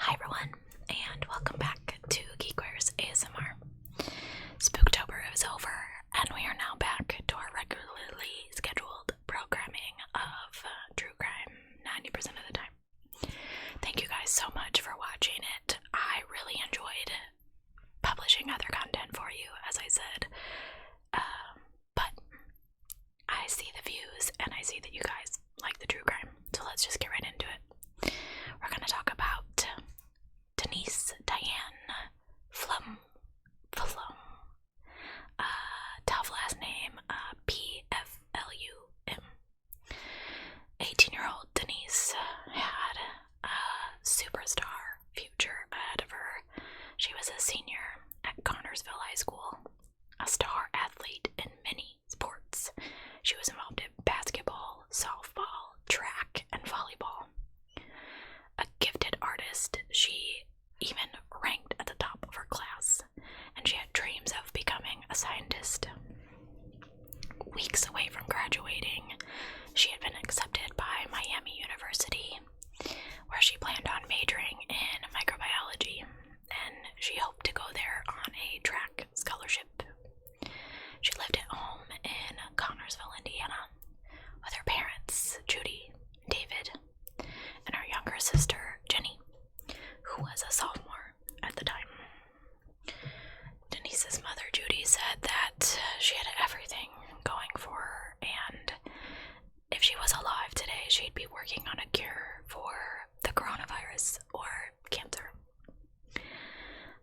Hi everyone, and welcome back to GeekWares ASMR. Spooktober is over, and we are now back to our regularly scheduled programming of true crime 90% of the time. Thank you guys so much for watching it. I really enjoyed publishing other content for you, as I said, but I see the views, and I see that you guys like the true crime, so let's just get right into it. We're going to talk about Denise, Diane, Pflum, tough last name, Pflum. 18-year-old Denise had a superstar future ahead of her. She was a senior at Connorsville High School, a star athlete in many sports. She was involved in basketball, softball, track, and volleyball. A gifted artist, she even ranked at the top of her class, and she had dreams of becoming a scientist. Weeks away from graduating, she had been accepted by Miami University, where she planned on majoring in microbiology, and she hoped to go there on a track scholarship. She lived at home in Connorsville, Indiana, with her parents, Judy, David, and her younger sister, Jenny, who was a sophomore at the time. Denise's mother, Judy, said that she had everything going for her, and if she was alive today, she'd be working on a cure for the coronavirus or cancer.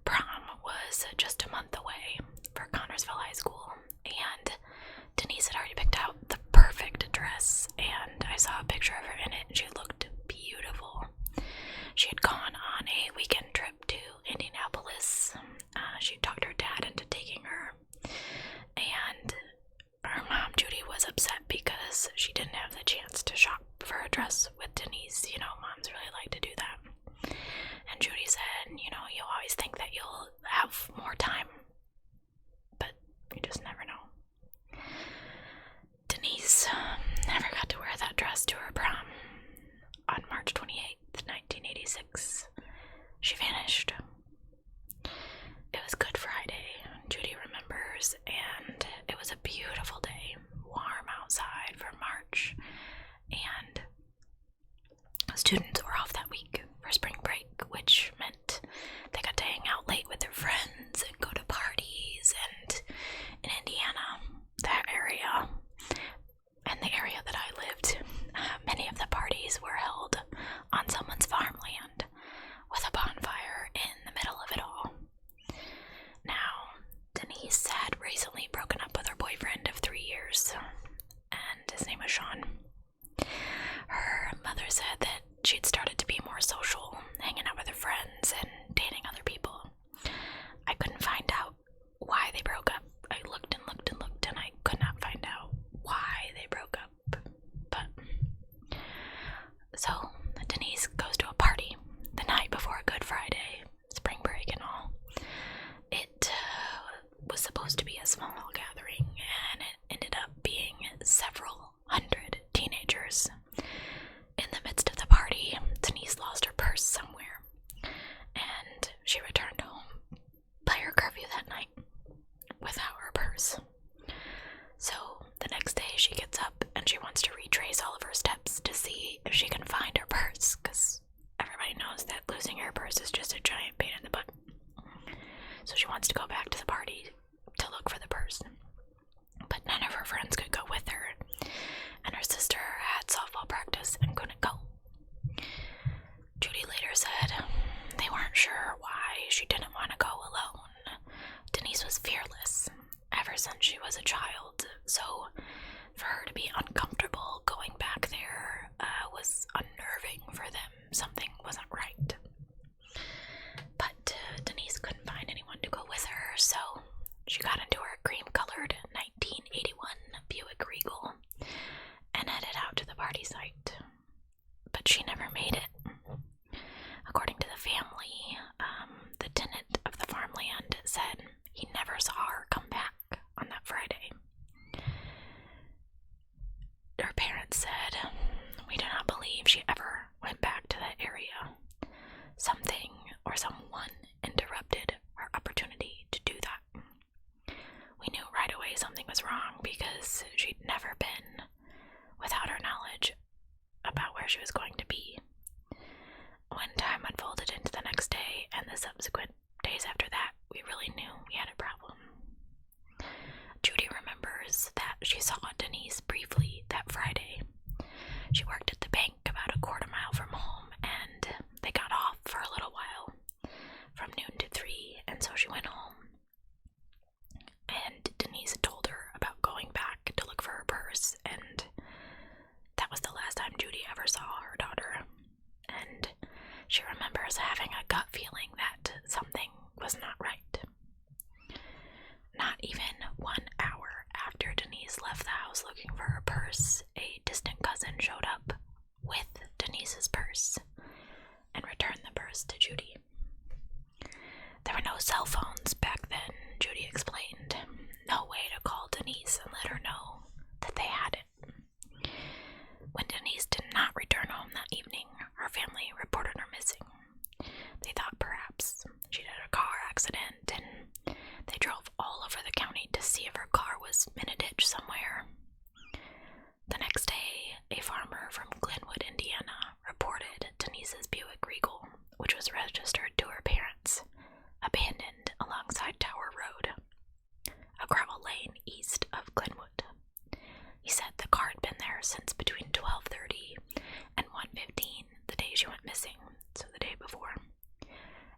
Prom was just a month away for Connorsville High School, and Denise had already picked out the perfect dress, and I saw a picture of her in it, and she looked beautiful. She had gone on a weekend trip to Indianapolis. She talked her dad into taking her, and her mom, Judy, was upset because she didn't have the chance to shop for a dress with Denise. You know, moms really like to do that. And Judy said, you know, you always think that you'll have more time, but you just never know. Denise never got to wear that dress to her prom. On March 28th, 1986, she vanished. It was Good Friday, Judy remembers, and it was a beautiful day, warm outside for March, and students were off that week for spring break, which meant they got to hang out late with their friends and go to parties, and in Indiana, that area, and the area that I lived, many of the parties were held on someone's farmland with a bonfire in the middle of it all. Now, Denise had recently broken up with her boyfriend of 3 years, and his name was Sean. Her mother said that she'd started to be more social, hanging out with her friends and dating other people. I couldn't find out why they broke up. I looked and looked and looked, and I could not find out why they broke up. But so Denise goes to a party the night before Good Friday, spring break and all. It was supposed to be a small gathering, and it ended up being several hundred teenagers. In the midst of the party, Denise lost her purse somewhere, and she returned home by her curfew that night without her purse. So the next day she gets up and she wants to retrace all of her steps to see if she can find her purse, because where she was going to be. When time unfolded into the next day and the subsequent days after that, we really knew we had a problem. Judy remembers that she saw Denise briefly that Friday. She worked at the bank about a quarter mile from home, and they got off for a little while, from noon to 3, and so she went home. And Denise told her about going back to look for her purse, and that was the last time Judy ever saw her daughter. And she remembers having a gut feeling that something was not right. Not even 1 hour after Denise left the house looking for her purse, a distant cousin showed up with Denise's purse and returned the purse to Judy. There were no cell phones back then, Judy explained. No way to call Denise and let her know that they had it. When Denise did not return home that evening, her family reported her missing. They thought perhaps she'd had a car accident, and they drove all over the county to see if her car was in a ditch somewhere. The next day, a farmer from Glenwood, Indiana, reported Denise's Buick Regal, which was registered to her parents, abandoned alongside Tower Road, a gravel lane east of Glenwood. He said the car had been there since between 12:30 and 1:15 the day she went missing, so the day before.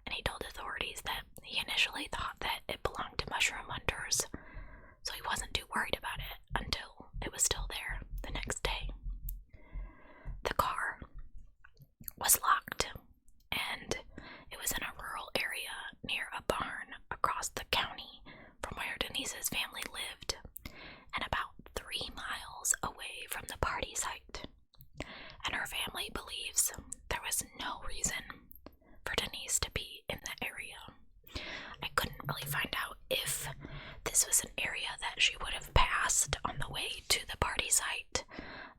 And he told authorities that he initially thought that it belonged to mushroom hunters, so he wasn't too worried about it until it was still there the next day. The car was locked, and it was in a rural area near a barn across the county from where Denise's family lived, and about 3 miles away from the party site. And her family believes there was no reason for Denise to be in the area. I couldn't really find out if this was an area that she would have passed on the way to the party site.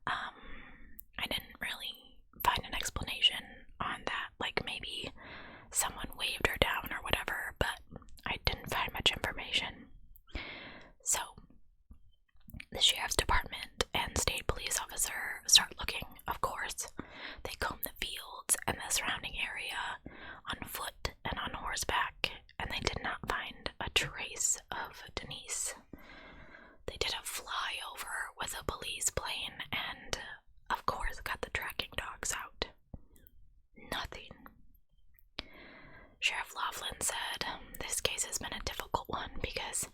I didn't really find an explanation on that, like maybe someone waved her down or whatever, but I didn't find much information. So, the sheriff's department and state police officer start looking, of course. They comb the fields and the surrounding area on foot and on horseback, and they did not find a trace of Denise. They did a flyover with a police plane and, of course, got the tracking dogs out. Nothing. Sheriff Laughlin said this case has been a difficult one because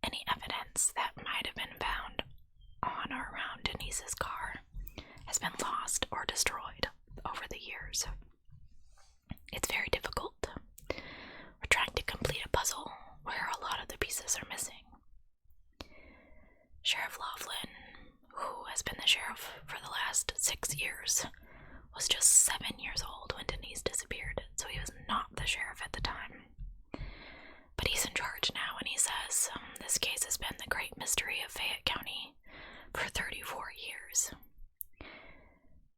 any evidence that might have been found on or around Denise's car has been lost or destroyed over the years. It's very difficult. We're trying to complete a puzzle where a lot of the pieces are missing. Sheriff Laughlin, who has been the sheriff for the last 6 years, was just 7 years old when Denise disappeared, so he was not the sheriff at the time. But he's in charge now, and he says this case has been the great mystery of Fayette County for 34 years.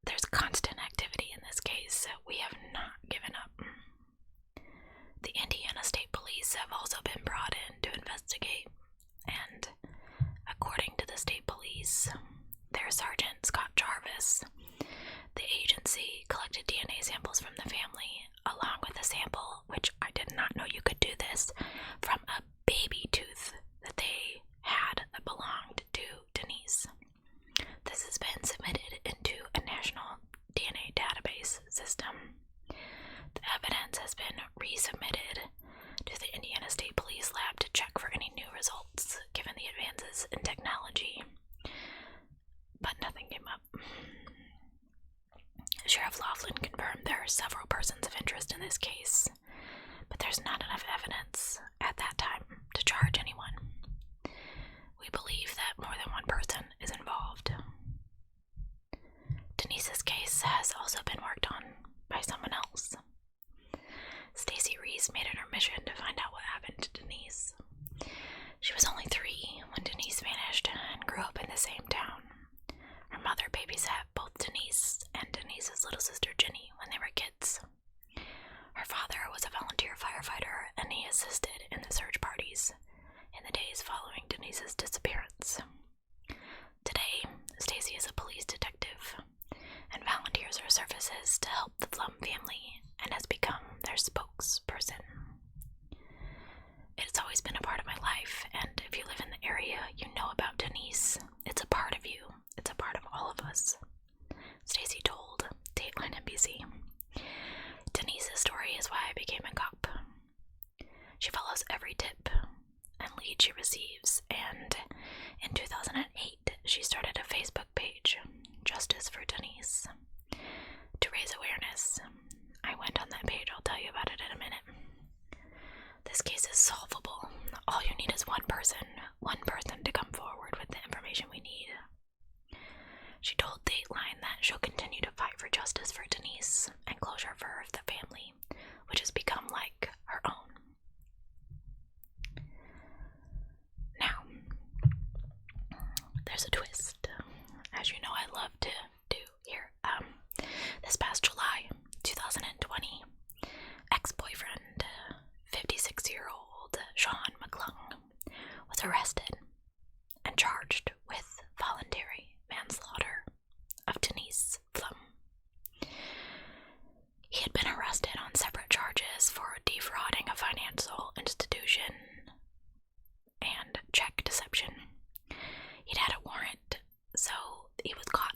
There's constant activity in this case. We have not given up. The Indiana State Police have also been brought in to investigate, and according to the state police, their Sergeant Scott Jarvis, the agency collected DNA samples from the family, along with a sample, which I did not know you could do this, from a baby tooth that they had that belonged to Denise. This has been submitted into a national DNA database system. The evidence has been resubmitted to the Indiana State Police Lab to check for any new results, given the advances in technology. But nothing came up. Sheriff Laughlin confirmed there are several persons of interest in this case, but there's not enough evidence at that time to charge anyone. We believe that more than one person is involved. Denise's case has also been worked on by someone else. Stacey Reese made it her mission to find out what happened to Denise. She was only 3 when Denise vanished and grew up in the same town. Her mother babysat both Denise and Denise's little sister Jenny when they were kids. Her father was a volunteer firefighter, and he assisted in the search parties in the days following Denise's disappearance. Today, Stacey is a police detective and volunteers she receives, and in 2008, she started a Facebook page, Justice for Denise, to raise awareness. I went on that page, I'll tell you about it in a minute. This case is solvable. All you need is one person to come forward with the information we need. She told Dateline that she'll continue to fight for justice for Denise and closure for the family, which has become like her own. Now, there's a twist, as you know I love to do here. This past July 2020, ex-boyfriend, 56-year-old Sean McClung, was arrested and charged with voluntary manslaughter of Denise Pflum. He had been arrested on separate charges for defrauding a financial institution and check deception. He'd had a warrant, so he was caught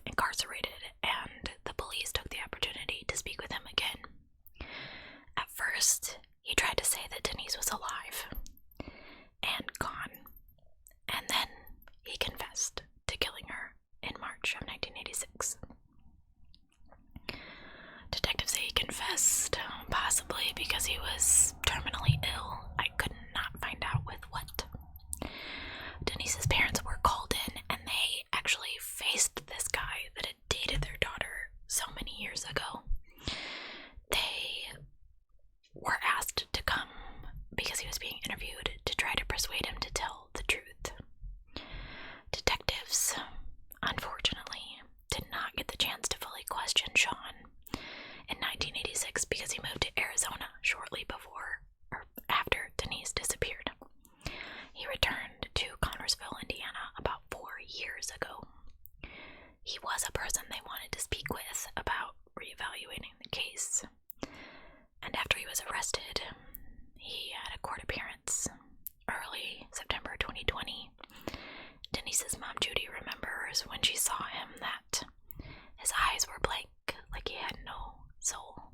incarcerated, and the police took the opportunity to speak with him again. At first, he tried to say that Denise was alive and gone, and then he confessed to killing her in March of 1986. Detectives say he confessed, possibly because he was terminally ill. I could not find out with what. Denise's parents were called in, and they actually faced this guy that had dated their daughter so many years ago. They were asked to come because he was being interviewed to try to persuade him to tell the truth. Detectives, unfortunately, did not get the chance to fully question Sean in 1986 because he moved to Arizona shortly before or after Denise disappeared. He returned to Connersville, Indiana about 4 years ago. He was a person they wanted to speak with about reevaluating the case. And after he was arrested, he had a court appearance early September 2020. Denise's mom, Judy, remembers when she saw him that his eyes were blank, like he had no soul.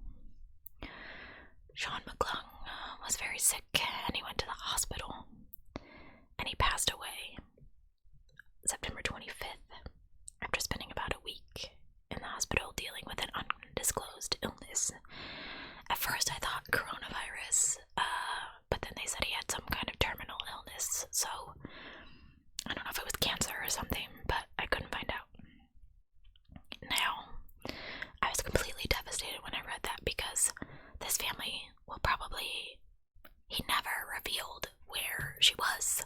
Sean McClung was very sick, and he went to the hospital, and he passed away September 25th after spending about a week in the hospital dealing with an undisclosed illness. At first I thought coronavirus, but then they said he had some kind of terminal illness, so I don't know if it was cancer or something, but I couldn't find out. Now, I was completely devastated when I read that because this family will probably, he never revealed where she was.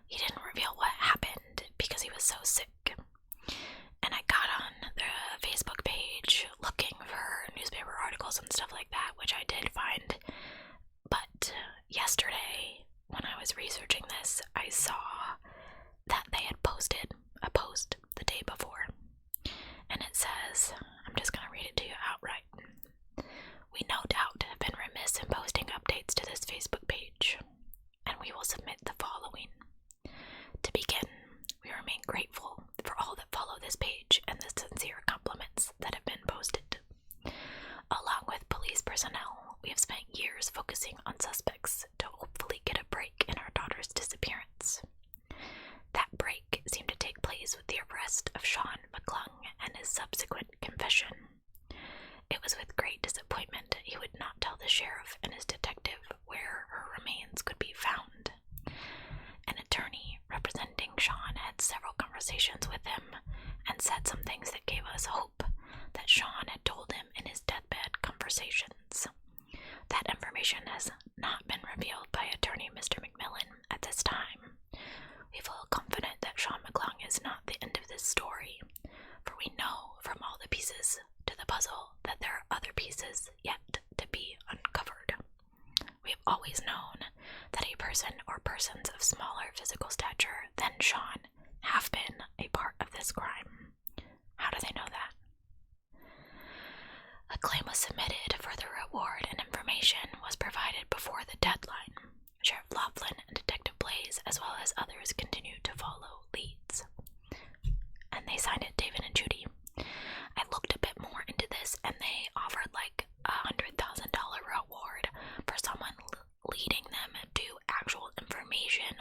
He didn't reveal what happened because he was so sick. And I got on the Facebook page looking for newspaper articles and stuff like that, which I did find. But yesterday, when I was researching this, I saw that they had posted a post the day before. And it says, I'm just going to read it to you outright. We no doubt have been remiss in posting updates to this Facebook page, and we will submit the following. To begin, we remain grateful for all that follow this page and the sincere compliments that have been posted. Along with police personnel, we have spent years focusing on suspects to hopefully get a break in our daughter's disappearance. That break seemed to take place with the arrest of Sean McClung and his subsequent confession. It was with great disappointment he would not tell the sheriff and his detective where her remains could be found. An attorney representing Sean had several conversations with him and said some things that gave us hope that Sean had told him in his deathbed conversations. That information has not been revealed by attorney Mr. McMillan at this time. We feel confident that Sean McClung is not the end of this story, for we know from all the pieces to the puzzle that there are other pieces yet to be uncovered. We have always known that a person or persons of smaller physical stature than Sean have been a part of this crime. How do they know that? A claim was submitted for the reward, and information was provided before the deadline. Sheriff Laughlin and Detective Blaze, as well as others, continued to follow leads. And they signed it, David and Judy. I looked a bit more into this, and they offered like $100,000 reward for someone leading them to actual information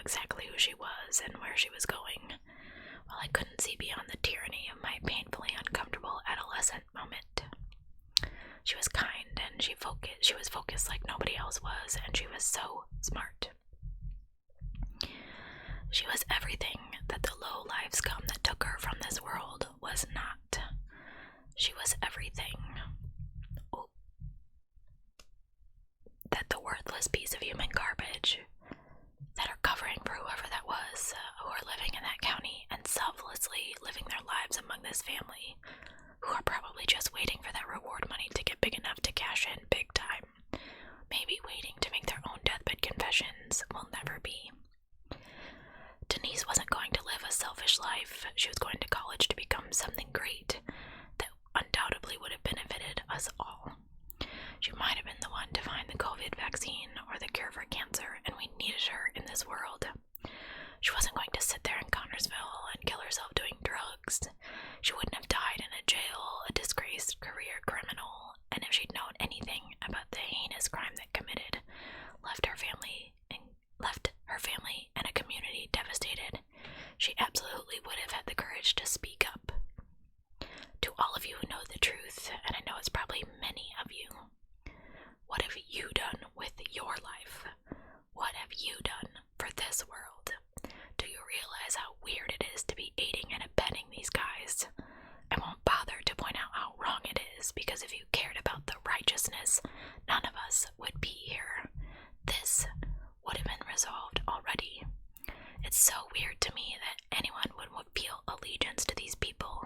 exactly who she was and where she was going, while I couldn't see beyond the tyranny of my painfully uncomfortable adolescent moment. She was kind, and she was focused like nobody else was, and she was so smart. She was everything that the low-life scum that took her from this world was not. She was everything that the worthless piece of human garbage that are covering for whoever that was, who are living in that county and selflessly living their lives among this family, who are probably just waiting for that reward money to get big enough to cash in big time, maybe waiting to make their own deathbed confessions, will never be. Denise wasn't going to live a selfish life. She was going to college to become something great that undoubtedly would have benefited us all. She might have been the one to find the COVID vaccine or the cure for cancer, and we needed her in this world. She wasn't going to sit there in Connorsville and kill herself doing drugs. She wouldn't have died in a jail, a disgraced career criminal, and if she'd known anything about the heinous crime that committed, left her family and a community devastated, she absolutely would have had the courage to speak up. To all of you who know the truth, and I know it's probably many of you, what have you done with your life? What have you done for this world? Do you realize how weird it is to be aiding and abetting these guys? I won't bother to point out how wrong it is, because if you cared about the righteousness, none of us would be here. This would have been resolved already. It's so weird to me that anyone would feel allegiance to these people.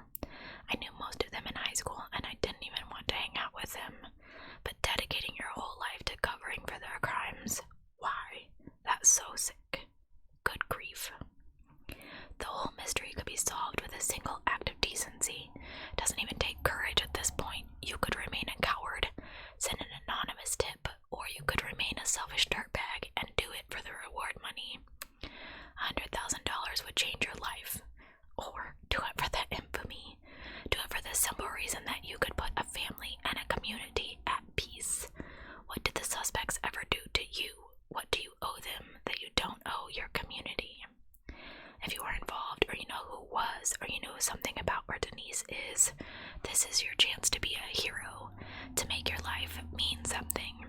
I knew most of them in high school, and I didn't even want to hang out with them. But dedicating your whole life to covering for their crimes, why? That's so sick. Good grief. The whole mystery could be solved with a single act of decency. It doesn't even take courage at this point. You could remain a coward, send an anonymous tip, or you could remain a selfish dirtbag and do it for the reward money. $100,000 would change your life. Or do it for the infamy. Do it for the simple reason that you could put a family and a community at peace. What did the suspects ever do to you? What do you owe them that you don't owe your community? If you were involved, or you know who was, or you know something about where Denise is, this is your chance to be a hero, to make your life mean something.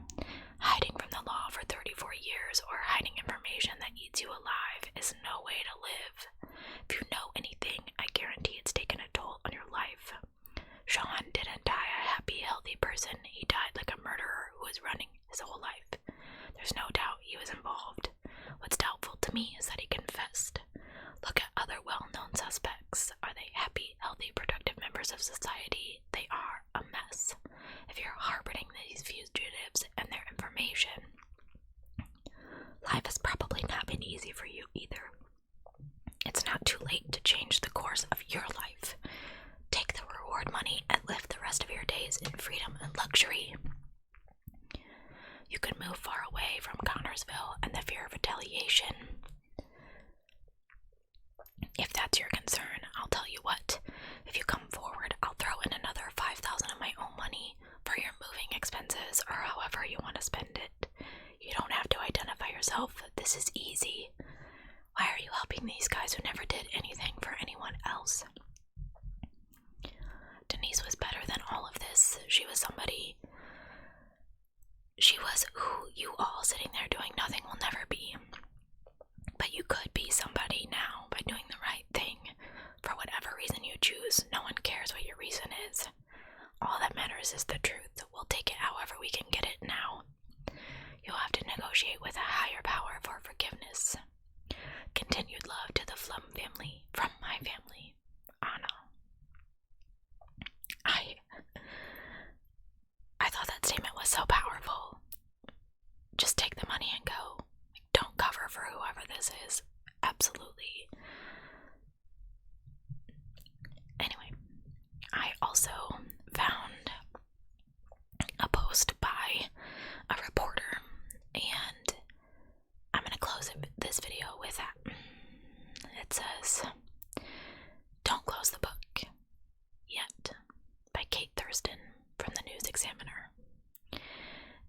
Hiding from the law for 34 years, or hiding information that eats you alive, is no way to live. If you know anything, I guarantee it's taken a toll on your life. Sean didn't die a happy, healthy person. He died like a murderer who was running his whole life. There's no doubt he was involved. What's doubtful to me is that he confessed. Look at other well-known suspects. Are they happy, healthy, productive members of society? They are a mess. If you're harboring these fugitives and their information, life has probably not been easy for you either. It's not too late to change the course of your life. Take the reward money and live the rest of your days in freedom and luxury. You could move far away from Connorsville and the fear of retaliation. If that's your concern, I'll tell you what. If you come forward, I'll throw in another $5,000 of my own money for your moving expenses, or however you want to spend it. You don't have to identify yourself. This is easy. Why are you helping these guys who never did anything for anyone else? Denise was better than all of this. She was somebody. She was who you all sitting there doing nothing will never be. But you could be somebody now by doing the right thing. For whatever reason you choose, no one cares what your reason is. All that matters is the truth. We'll take it however we can get it now. You'll have to negotiate with a higher power for forgiveness. Continued love to the Pflum family, from my family, Anna. I thought that statement was so powerful. Just take the money and go. Don't cover for whoever this is. Absolutely. Anyway, I also found a post by a reporter, and I'm going to close this video with that. It says, "Don't close the book yet," by Kate Thurston from the News Examiner.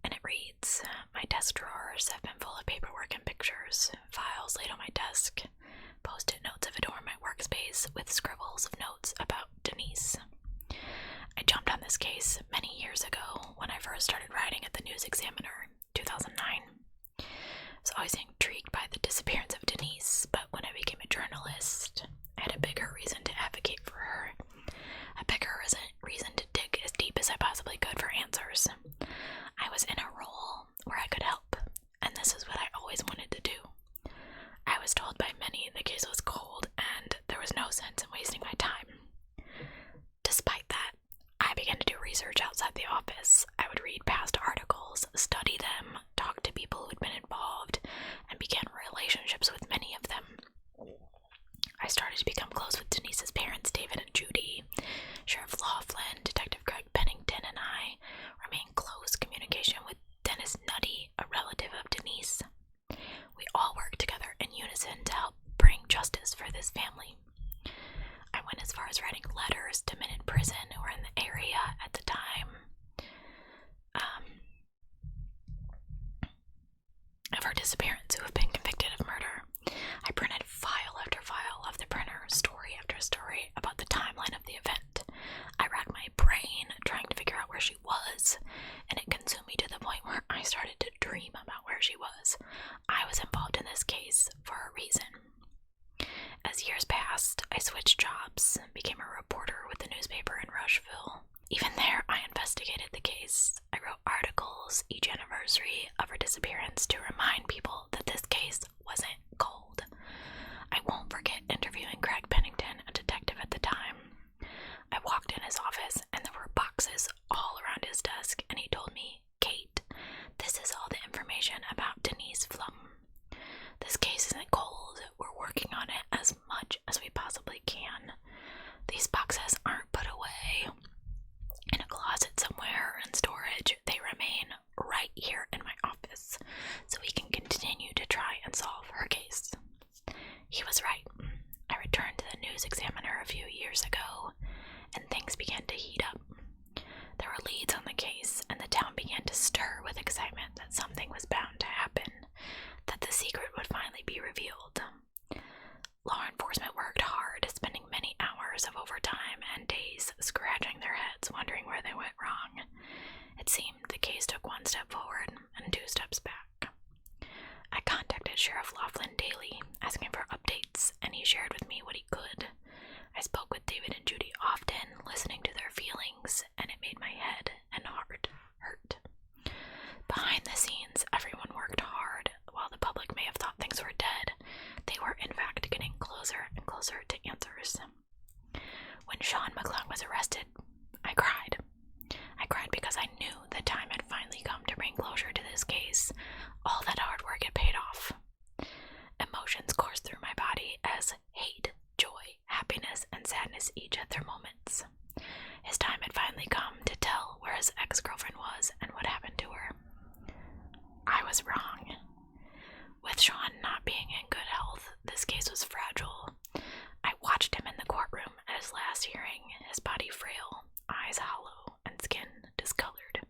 And it reads, "My desk drawers have been full of paperwork and pictures, files laid on my desk, post-it notes of adorn my workspace with scribbles of notes about Denise. I jumped on this case many years ago when I first started writing at the News Examiner in 2009. I was always intrigued by the disappearance of Denise, but when I became a journalist, I had a bigger reason to advocate for her. A bigger reason to dig as deep as I possibly could for answers. I was in a role where I could help, and this is what I always wanted to do. I was told by many the case was cold, and there was no sense in wasting my time. Despite that, I began to do research outside the office. I would read past articles, study them, talk to people who'd been involved, and began relationships with many of them. I started to become close with Denise's parents, David and Judy. Sheriff Laughlin, Detective Greg Pennington, and I remained in close communication with Dennis Nutty, a relative of Denise. We all worked together in unison to help bring justice for this family. I went as far as writing letters to men in prison who were in the area at the time of her disappearance, who have been convicted of murder. I printed file after file of the printer, story after story about the timeline of the event. I racked my brain trying to figure out where she was, and it consumed me to the point where I started to dream about where she was. I was involved in this case for a reason. As years passed, I switched jobs and became a reporter with the newspaper in Rushville. Even there, I investigated the case. I wrote articles each anniversary of her disappearance to remind people that this case wasn't cold. I won't forget interviewing Greg Pennington, a detective at the time. I walked in his office and there were boxes all around his desk, and he told me, "Kate, this is all the information about Denise Pflum. This case isn't cold. We're working on it as much as we possibly can. These boxes aren't put away in a closet somewhere in storage. They remain right here in my office so we can continue to try and solve her case." He was right. I returned to the News Examiner a few years ago, and things began to heat up. There were leads on the case, and the town began to stir with excitement that something was bound to happen, that the secret would finally be revealed. Law enforcement worked hard, spending many hours of overtime and days scratching their heads, wondering where they went wrong. It seemed the case took one step forward and 2 steps back. I contacted Sheriff Laughlin daily, asking for updates, and he shared with me what he could. I spoke with David and Judy often, listening to their feelings, and it made my head and heart hurt. Behind the scenes, everyone worked hard. While the public may have thought things were dead, they were in fact getting closer and closer to answers. When Sean McClung was arrested, I cried. I cried because I knew the time had finally come to bring closure to this case. All that hard work had paid off. Emotions coursed through my body as hate, joy, happiness, and sadness each had their moments. His time had finally come to tell where his ex-girlfriend was and what happened to her. I was wrong. With Sean not being in good health, this case was fragile. I watched him in the courtroom at his last hearing, his body frail, eyes hollow, and skin discolored.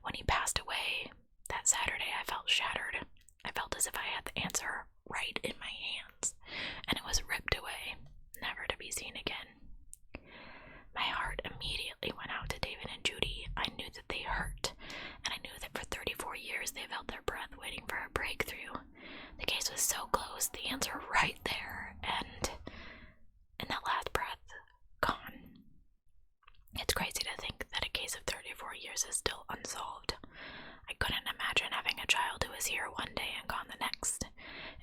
When he passed away, that Saturday I felt shattered. I felt as if I had the answer right in my hands, and it was ripped away, never to be seen again. My heart immediately went out to David and Judy. I knew that they hurt, and I knew that for 34 years they've held their breath waiting for a breakthrough. The case was so close, the answer right there, and in that last breath, gone. It's crazy to think that a case of 34 years is still unsolved. I couldn't imagine having a child who was here one day and gone the next,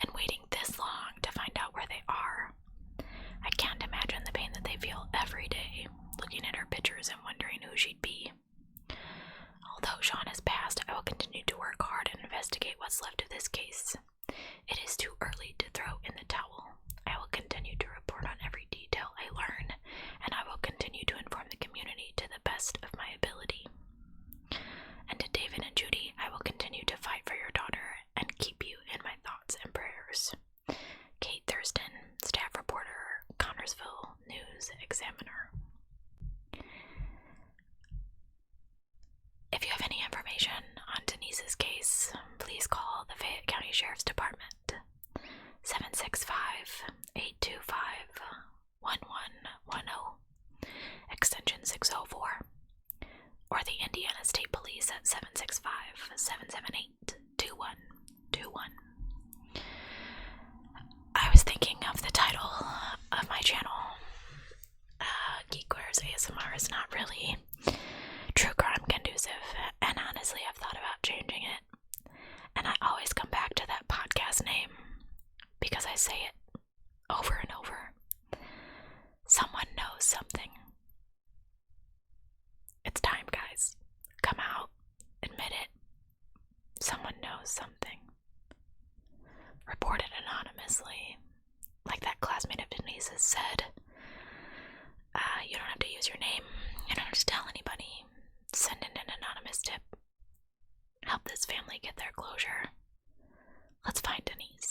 and waiting this long to find out where they are. I can't imagine the pain that they feel every day, looking at her pictures and wondering who she'd be. Although Sean has passed, I will continue to work hard and investigate what's left of this case. It is too early to throw in the towel. I will continue to report on every detail I learn, and I will continue to inform the community to the best of my ability. And to David and Judy, I will continue to fight for your daughter and keep you in my thoughts and prayers. Kate Thurston, staff reporter, Connorsville News Examiner. If you have any information on Denise's case, please call the Fayette County Sheriff's Department, 770-885-2999. ASMR is not really true crime conducive, and honestly, I've thought about changing it. And I always come back to that podcast name because I say it over and over. Someone knows something. It's time, guys. Come out. Admit it. Someone knows something. Report it anonymously. Like that classmate of Denise's said. You don't have to use your name. You don't have to tell anybody. Send in an anonymous tip. Help this family get their closure. Let's find Denise.